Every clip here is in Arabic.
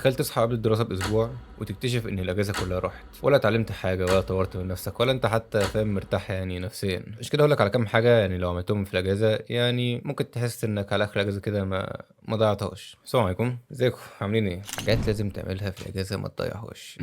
تخيل تصحى قبل الدراسة بأسبوع وتكتشف إن الأجازة كلها راحت، ولا اتعلمت حاجة ولا طورت من نفسك ولا أنت حتى فاهم مرتاح يعني نفسيًا. مش كده، أقول لك على كام حاجة يعني لو عملتهم في الأجازة يعني ممكن تحس إنك على آخر الأجازة كده ما ضيعتهاش. السلام عليكم، ازيكم عاملين إيه؟ حاجات لازم تعملها في الأجازة ما تضيعهاش.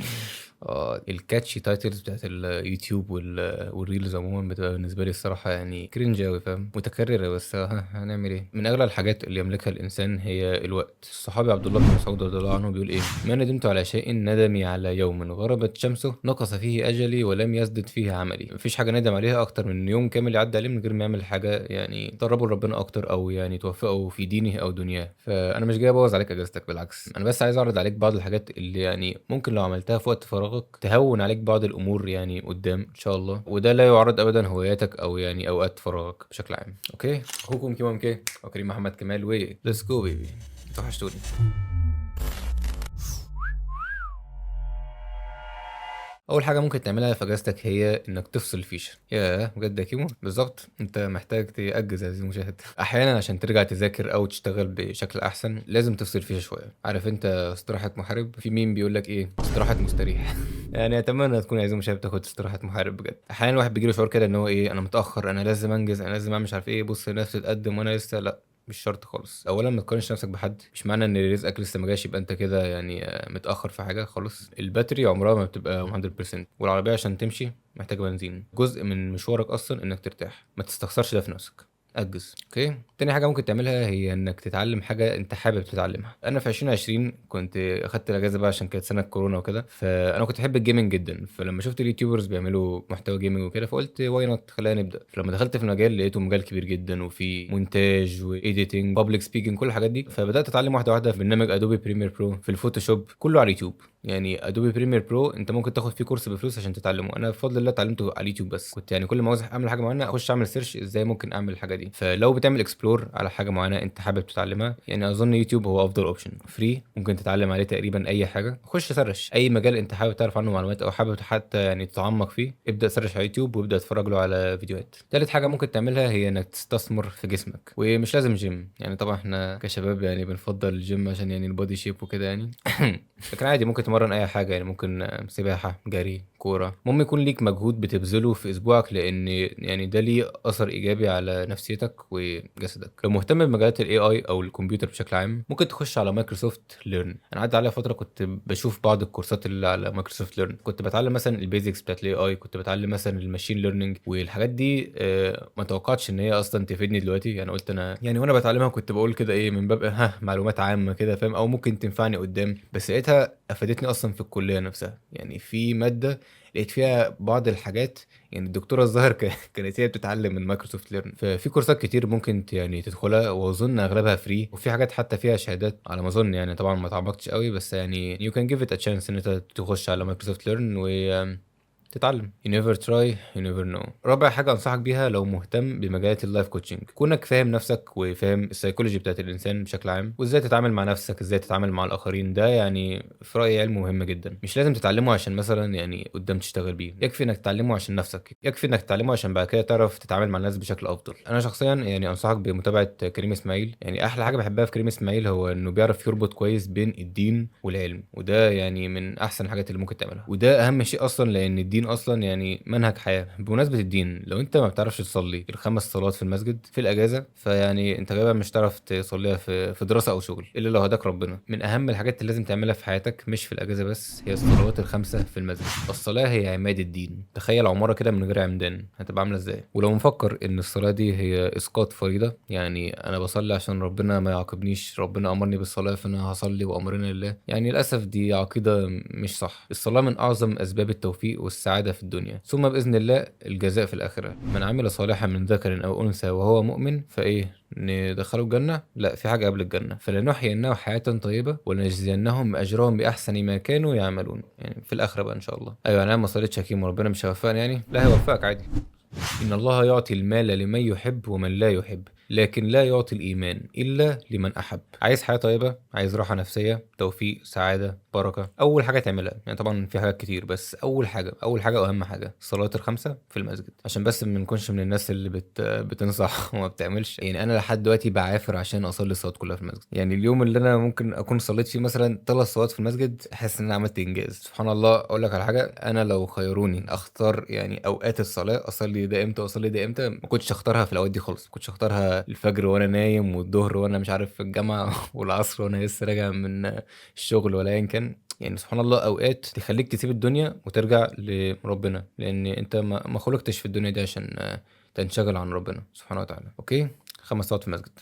الكاتشي تايتلز بتاعت اليوتيوب والريلز عموما بتبقى بالنسبة لي الصراحة يعني كرنج أوي، فاهم، متكررة، بس هنعمل إيه؟ من أغلى الحاجات اللي يملكها الإنسان هي الوقت. الصحابي عبد الله بن مسعود رضي الله عنه بيقول إيه: ما ندمت على شيء ندمي على يوم غربت شمسه نقص فيه أجلي ولم يزدد فيه عملي. مفيش حاجة ندم عليها أكتر من يوم كامل يعدي عليه من غير ما يعمل حاجة يعني تقربه لربنا أكتر أو يعني توفقه في دينه أو دنياه. فأنا مش جاي أبوظ عليك أجازتك، بالعكس أنا بس عايز أعرض عليك بعض الحاجات اللي يعني ممكن لو عملتها في وقت فراغك تهون عليك بعض الأمور يعني قدام إن شاء الله، وده لا يعرض أبدا هواياتك أو يعني أوقات فراغك بشكل عام. أوكي، أخوكم كيمو كي وكريم محمد كمال، و ليتس جو بيبي، توحشتوني. اول حاجه ممكن تعملها في اجازتك هي انك تفصل الفيشه. ياه بجد يا كيمو، بالظبط انت محتاج تاجز يا عزيزي المشاهد. احيانا عشان ترجع تذاكر او تشتغل بشكل احسن لازم تفصل الفيشه شويه. عارف انت استراحه محارب؟ في مين بيقول لك ايه، استراحه مستريح. يعني اتمنى تكون يا عزيزي المشاهد بتاخد استراحه محارب بجد. احيانا الواحد بيجيله شعور كده ان هو ايه، انا متاخر، انا لازم انجز، انا لازم اعمل مش عارف ايه، بص نفسي تتقدم وانا لسه لا. مش شرط خالص. اولا ما تقارنش نفسك بحد، مش معنى ان رزقك لسه ما جاش يبقى انت كده يعني متاخر في حاجه خالص. الباتري عمرها ما بتبقى 100%، والعربيه عشان تمشي محتاجه بنزين. جزء من مشوارك اصلا انك ترتاح، ما تستخسرش ده في نفسك، أجز. اوكي، تاني حاجه ممكن تعملها هي انك تتعلم حاجه انت حابب تتعلمها. انا في 2020 كنت اخدت الاجازه بقى عشان كانت سنه كورونا وكده، فانا كنت احب الجيمنج جدا. فلما شفت اليوتيوبرز بيعملوا محتوى جيمنج وكده فقلت واي نوت، خلينا نبدا. فلما دخلت في المجال لقيته مجال كبير جدا وفي مونتاج وايديتنج بابليك سبيكنج كل الحاجات دي. فبدات اتعلم واحده واحده في برنامج ادوبي بريمير برو، في الفوتوشوب، كله على اليوتيوب. يعني ادوبي بريمير برو انت ممكن تاخد فيه كورس بفلوس عشان تتعلمه. انا بفضل الله اتعلمته على اليوتيوب، بس كنت يعني كل ما عاوز اعمل حاجه معينه اخش اعمل سيرش ازاي ممكن اعمل الحاجه دي. فلو بتعمل اكسبلور على حاجه معينه انت حابب تتعلمها، يعني اظن يوتيوب هو افضل اوبشن. فري، ممكن تتعلم عليه تقريبا اي حاجه. خش سرش اي مجال انت حابب تعرف عنه معلومات او حابب حتى يعني تتعمق فيه، ابدا سرش على يوتيوب وابدا اتفرج له على فيديوهات. تالت حاجه ممكن تعملها هي انك تستثمر في جسمك، ومش لازم جيم. يعني طبعا احنا كشباب يعني بنفضل الجيم عشان يعني البودي شيب وكده يعني. لكن عادي ممكن تمرن اي حاجه، يعني ممكن سباحه، جري، كوره. المهم يكون ليك مجهود بتبذله في اسبوعك، لان يعني ده ليه اثر ايجابي على نفسيتك وجسدك. لو مهتم بمجالات الاي اي او الكمبيوتر بشكل عام ممكن تخش على مايكروسوفت ليرن. انا عدى عليا فتره كنت بشوف بعض الكورسات اللي على مايكروسوفت ليرن، كنت بتعلم مثلا البيزكس بتاعت الاي اي، كنت بتعلم مثلا الماشين ليرنينج والحاجات دي. ما توقعتش ان هي اصلا تفيدني دلوقتي. يعني قلت انا يعني وانا بتعلمها كنت بقول كده ايه من باب ها معلومات عامه كده، فاهم، او ممكن تنفعني قدام. بس لقيتها افادتني اصلا في الكليه نفسها. يعني في ماده لقيت فيها بعض الحاجات، يعني الدكتوره الظاهر كانت هي بتتعلم من مايكروسوفت ليرن. ففي كورسات كتير ممكن يعني تدخلها، واظن اغلبها فري، وفي حاجات حتى فيها شهادات على ما اظن. يعني طبعا ما تعمقتش قوي، بس يعني you can give it a chance ان انت تخش على مايكروسوفت ليرن و تتعلم. you never try you never know. رابع حاجة أنصحك بيها لو مهتم بمجالات اللايف كوتشنج، كونك فاهم نفسك وفاهم السيكولوجي بتاعت الإنسان بشكل عام وإزاي تتعامل مع نفسك، إزاي تتعامل مع الآخرين. ده يعني في رأيي علم مهم جدا. مش لازم تتعلمه عشان مثلا يعني قدام تشتغل بيه، يكفي إنك تتعلمه عشان نفسك، يكفي إنك تتعلمه عشان بعد كده تعرف تتعامل مع الناس بشكل أفضل. أنا شخصيا يعني أنصحك بمتابعة كريم إسماعيل. يعني أحلى حاجة بحبها في كريم إسماعيل هو إنه بيعرف يربط كويس بين الدين والعلم، وده يعني من أحسن الحاجات اللي ممكن تعملها، وده أهم شيء أصلا، لأن الدين أصلا يعني منهج حياة. بمناسبة الدين، لو انت ما بتعرفش تصلي الخمس صلوات في المسجد في الاجازة فيعني انت غالبا مش هتعرف تصليها في دراسة او شغل الا لو هداك ربنا. من اهم الحاجات اللي لازم تعملها في حياتك مش في الاجازة بس هي الصلوات الخمسة في المسجد. الصلاة هي عماد الدين. تخيل عمارة كده من غير عمدان هتبقى عاملة ازاي؟ ولو مفكر ان الصلاة دي هي اسقاط فريضة، يعني انا بصلي عشان ربنا ما يعاقبنيش، ربنا امرني بالصلاة فانا هصلي وامرنا لله، يعني للاسف دي عقيدة مش صح. الصلاة من اعظم اسباب التوفيق والسعادة في الدنيا، ثم بإذن الله الجزاء في الآخرة. من عمل صالحا من ذكر أو أنثى وهو مؤمن فإيه ندخله الجنة؟ لا، في حاجة قبل الجنة، فلنحيينه حياة طيبة ولنجزينهم أجرهم بأحسن ما كانوا يعملون. يعني في الآخرة بقى إن شاء الله. أيوة أنا ما صليتش حكيم وربنا مش هيوفقني، يعني لا هيوفقك عادي. إن الله يعطي المال لمن يحب ومن لا يحب، لكن لا يعطي الإيمان إلا لمن أحب. عايز حياة طيبة، عايز راحة نفسية، توفيق، سعادة، بركة، أول حاجة تعملها يعني طبعًا في حاجات كتير بس أول حاجة وأهم حاجة الصلوات ال5 في المسجد، عشان بس ما نكونش من الناس اللي بتنصح وما بتعملش. يعني أنا لحد دلوقتي باعافر عشان أصلي الصلوات كلها في المسجد، يعني اليوم اللي أنا ممكن أكون صليت فيه مثلًا 3 صلوات في المسجد أحس إن أنا عملت إنجاز. سبحان الله. أقول لك على حاجة، أنا لو خيروني أختار يعني أوقات الصلاة أصلي ده إمتى وأصلي ده إمتى، ما كنتش هاختارها في الأوقات دي خالص، ما كنتش هاختارها الفجر وأنا نايم، والضهر وأنا مش عارف في الجامعة والعصر وأنا لسه راجع من الشغل ولا أيًا كان. يعني سبحان الله أوقات تخلّيك تسيب الدنيا وترجع لربنا، لإن أنت ما خُلقتش في الدنيا دي عشان تنشغل عن ربنا سبحانه وتعالى. أوكي، 5 صلوات في المسجد.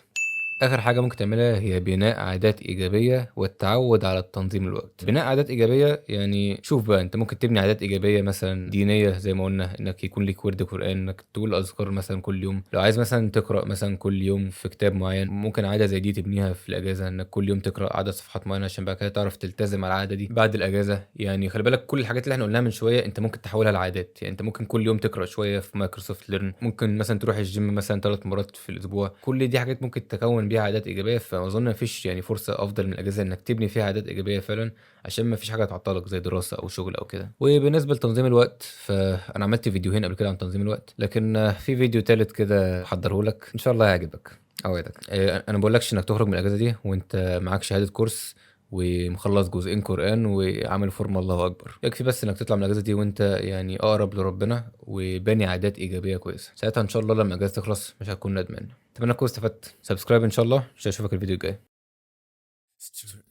آخر حاجة ممكن تعملها هي بناء عادات إيجابية والتعود على تنظيم الوقت. بناء عادات إيجابية يعني شوف بقى أنت ممكن تبني عادات إيجابية مثلًا دينية زي ما قُلنا، إنك يكون ليك وِرد قرآن، إنك تقول أذكار مثلًا كل يوم. لو عايز مثلًا تقرأ مثلًا كل يوم في كتاب معيّن، ممكن عادة زي دي تبنيها في الأجازة، إنك كل يوم تقرأ عدد صفحات معيّنة عشان بعد كده تعرف تلتزم على العادة دي بعد الأجازة. يعني خلي بالك كل الحاجات اللي إحنا قُلناها من شوية أنت ممكن تحوّلها لعادات. يعني أنت ممكن كل يوم تقرأ شوية في Microsoft Learn، ممكن مثلًا تروح الgym مثلًا 3 مرات في الأسبوع. كل دي حاجات ممكن تكوّن بيها عادات إيجابية، فأظن ما فيش يعني فرصة أفضل من الأجازة إنك تبني فيها عادات إيجابية فعلًا، عشان ما فيش حاجة تعطّلك زي دراسة أو شغل أو كده. وبالنسبة لتنظيم الوقت، فأنا عملت فيديوهين قبل كده عن تنظيم الوقت، لكن في فيديو تالت كده هاحضّره لك إن شاء الله هيعجبك، أوعدك. أنا ما باقولكش إنك تخرج من الأجازة دي وأنت معاك شهادة كورس ومخلّص جزئين قرآن وعامل فورمة الله أكبر. يكفي بس إنك تطلع من الأجازة دي وأنت يعني أقرب لربنا وباني عادات إيجابية كويسة. ساعتها إن شاء الله لمّا الأجازة تخلص مش هتكون ندمان. أتمنى تكون استفدت. سبسكرايب إن شاء الله عشان أشوفك الفيديو الجاي.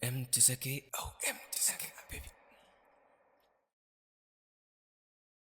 Empty Saki. Oh, empty.